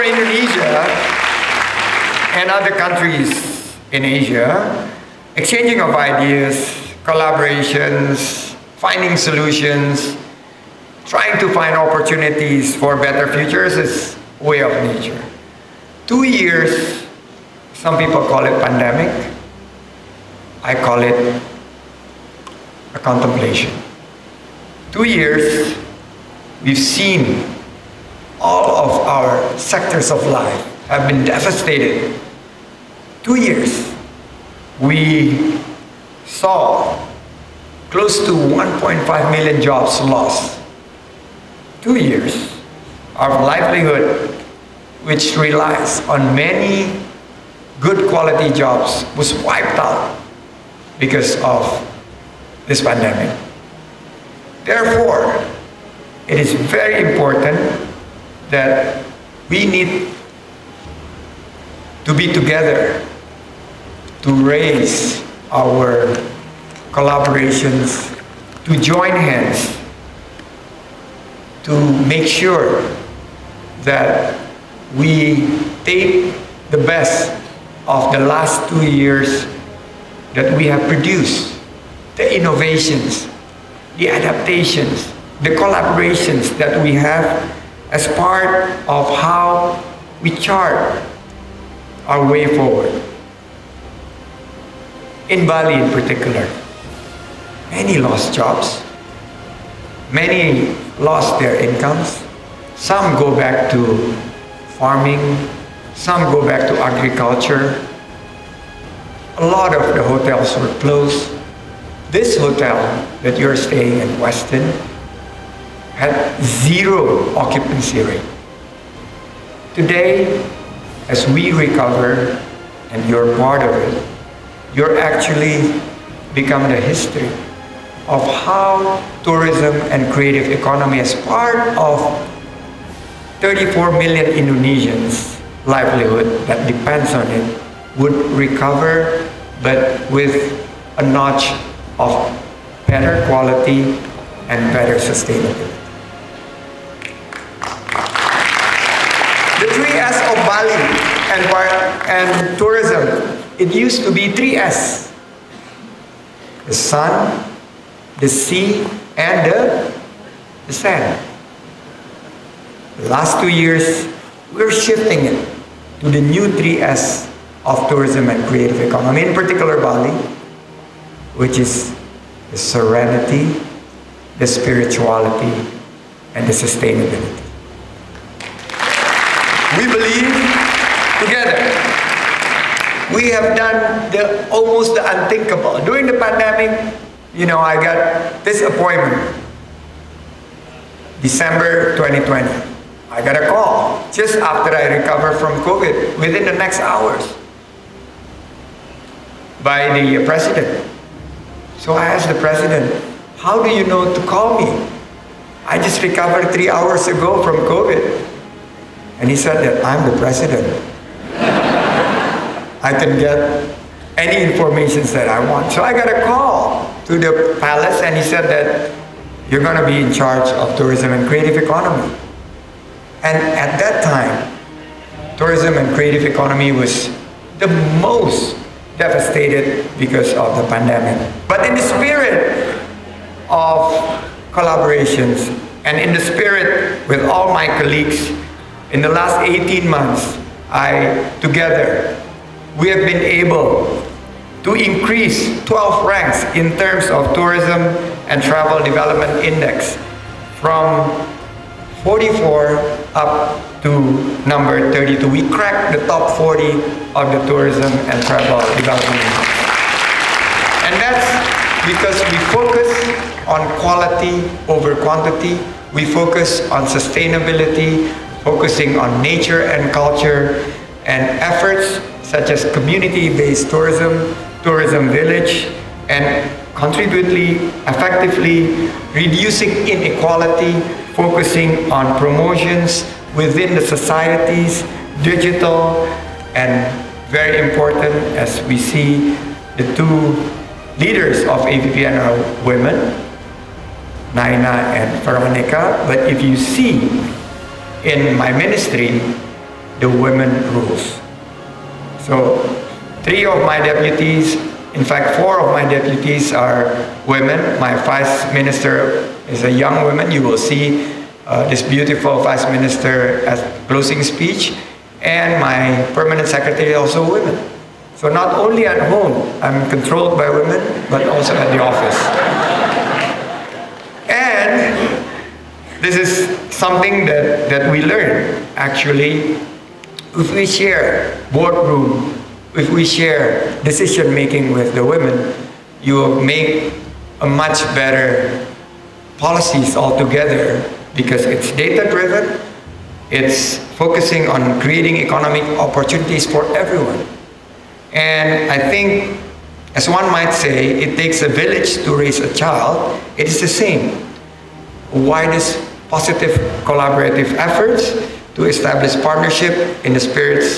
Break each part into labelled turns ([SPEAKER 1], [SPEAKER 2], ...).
[SPEAKER 1] for Indonesia and other countries in Asia, exchanging of ideas, collaborations, finding solutions, trying to find opportunities for better futures is way of nature. 2 years, some people call it pandemic. I call it a contemplation. 2 years, we've seen all of our sectors of life have been devastated. 2 years, we saw close to 1.5 million jobs lost. 2 years of livelihood, which relies on many good quality jobs, was wiped out because of this pandemic. Therefore, it is very important that we need to be together to raise our collaborations, to join hands, to make sure that we take the best of the last 2 years that we have produced, the innovations, the adaptations, the collaborations that we have as part of how we chart our way forward. In Bali in particular, many lost jobs, many lost their incomes, some go back to farming, some go back to agriculture. A lot of the hotels were closed. This hotel that you're staying in Weston had 0 occupancy rate. Today, as we recover, and you're part of it, you're actually become the history of how tourism and creative economy as part of 34 million Indonesians' livelihood that depends on it would recover, but with a notch of better quality and better sustainability. The 3S of Bali and tourism, it used to be 3S. The sun, the sea, and the sand. The last 2 years, we're shifting it to the new 3S of tourism and creative economy, in particular Bali, which is the serenity, the spirituality, and the sustainability. We believe together we have done almost the unthinkable. During the pandemic, I got this appointment, December 2020. I got a call just after I recovered from COVID, within the next hours, by the president. So I asked the president, how do you know to call me? I just recovered 3 hours ago from COVID. And he said that I'm the president. I can get any information that I want. So I got a call to the palace, and he said that you're going to be in charge of tourism and creative economy. And at that time, tourism and creative economy was the most devastated because of the pandemic. But in the spirit of collaborations and in the spirit with all my colleagues, in the last 18 months, together, we have been able to increase 12 ranks in terms of tourism and travel development index from 44 up to number 32. We cracked the top 40 of the tourism and travel development index. And that's because we focus on quality over quantity. We focus on sustainability, focusing on nature and culture, and efforts such as community-based tourism, tourism village, and contributively, effectively reducing inequality, focusing on promotions within the societies, digital, and very important, as we see the 2 leaders of AVPN are women, Naina and Veronica. But if you see in my ministry, the women rules. So 3 of my deputies, in fact 4 of my deputies are women. My vice minister is a young woman. You will see this beautiful vice minister at closing speech. And my permanent secretary is also women. So not only at home, I'm controlled by women, but also at the office. And this is something that we learn, actually. If we share boardroom, if we share decision-making with the women, you will make a much better policies altogether, because it's data-driven, it's focusing on creating economic opportunities for everyone. And I think, as one might say, it takes a village to raise a child. It is the same. Widest positive collaborative efforts to establish partnership in the spirits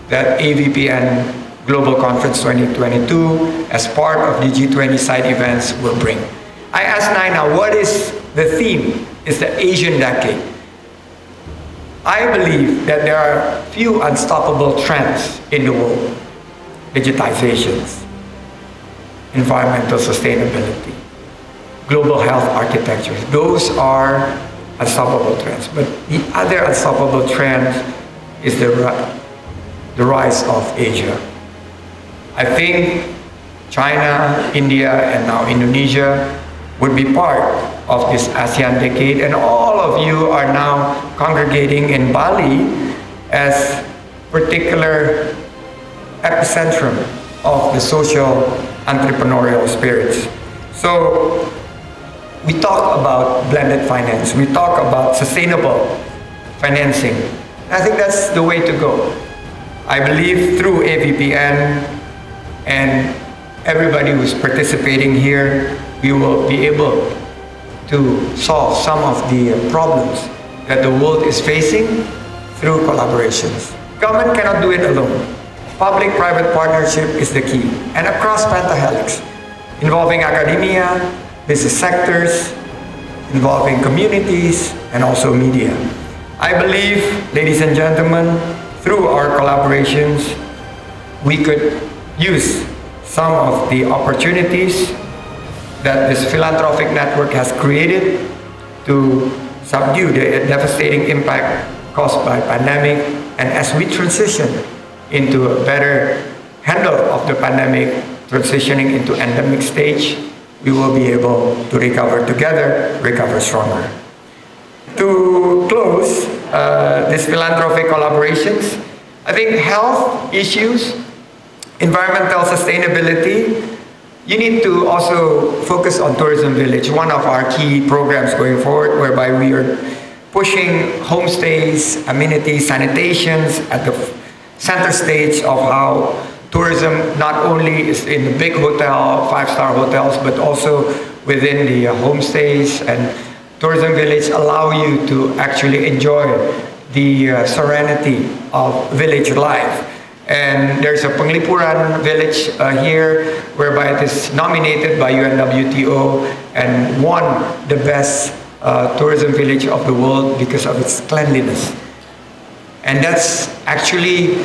[SPEAKER 1] that AVPN Global Conference 2022 as part of the G20 side events will bring. I asked Naina, what is the theme? It's the Asian decade. I believe that there are few unstoppable trends in the world. Digitizations, environmental sustainability, global health architecture. Those are unstoppable trends. But the other unstoppable trend is the rise of Asia. I think China, India, and now Indonesia would be part of this ASEAN decade, and all of you are now congregating in Bali as particular epicentrum of the social entrepreneurial spirits. So we talk about blended finance, we talk about sustainable financing. I think that's the way to go. I believe through AVPN and everybody who's participating here, we will be able to solve some of the problems that the world is facing through collaborations. Government cannot do it alone. Public-private partnership is the key, and across Pentahelix, involving academia, business sectors, involving communities, and also media. I believe, ladies and gentlemen, through our collaborations, we could use some of the opportunities that this philanthropic network has created to subdue the devastating impact caused by pandemic, and as we transition into a better handle of the pandemic, transitioning into endemic stage, we will be able to recover together, recover stronger. To close these philanthropic collaborations, I think health issues, environmental sustainability, you need to also focus on Tourism Village, one of our key programs going forward, whereby we are pushing homestays, amenities, sanitations at the center stage of how tourism not only is in the big hotel, 5-star hotels, but also within the homestays, and Tourism Village allow you to actually enjoy the serenity of village life. And there's a Penglipuran village here, whereby it is nominated by UNWTO and won the best tourism village of the world because of its cleanliness. And that's actually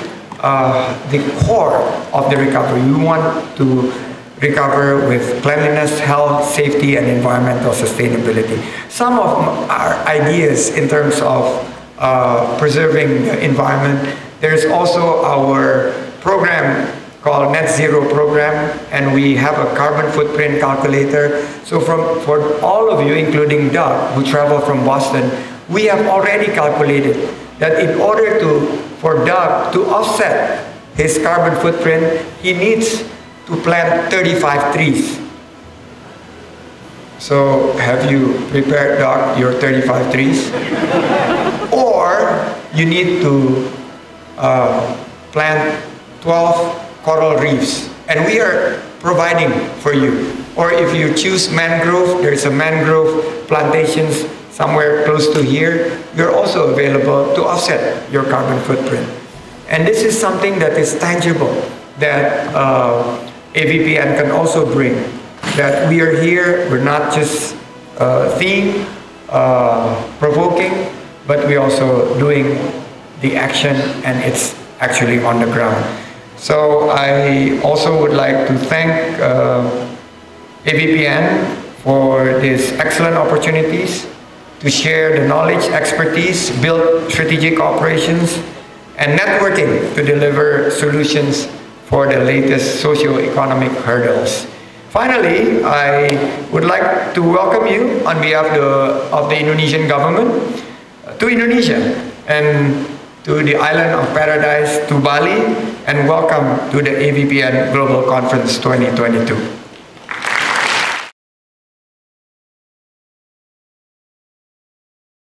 [SPEAKER 1] the core of the recovery. We want to recover with cleanliness, health, safety, and environmental sustainability. Some of our ideas in terms of preserving the environment, there's also our program called Net Zero Program, and we have a carbon footprint calculator. So for all of you, including Doug, who traveled from Boston, we have already calculated that in order for Doug to offset his carbon footprint, he needs to plant 35 trees. So have you prepared, Doug, your 35 trees? Or you need to plant 12 coral reefs, and we are providing for you. Or if you choose mangrove, there's a mangrove plantations somewhere close to here. You're also available to offset your carbon footprint. And this is something that is tangible, that AVPN can also bring. That we are here, we're not just theme provoking, but we're also doing the action, and it's actually on the ground. So I also would like to thank AVPN for these excellent opportunities to share the knowledge, expertise, build strategic operations, and networking to deliver solutions for the latest socio-economic hurdles. Finally, I would like to welcome you on behalf of the Indonesian government to Indonesia and to the island of paradise, to Bali, and welcome to the AVPN Global Conference 2022.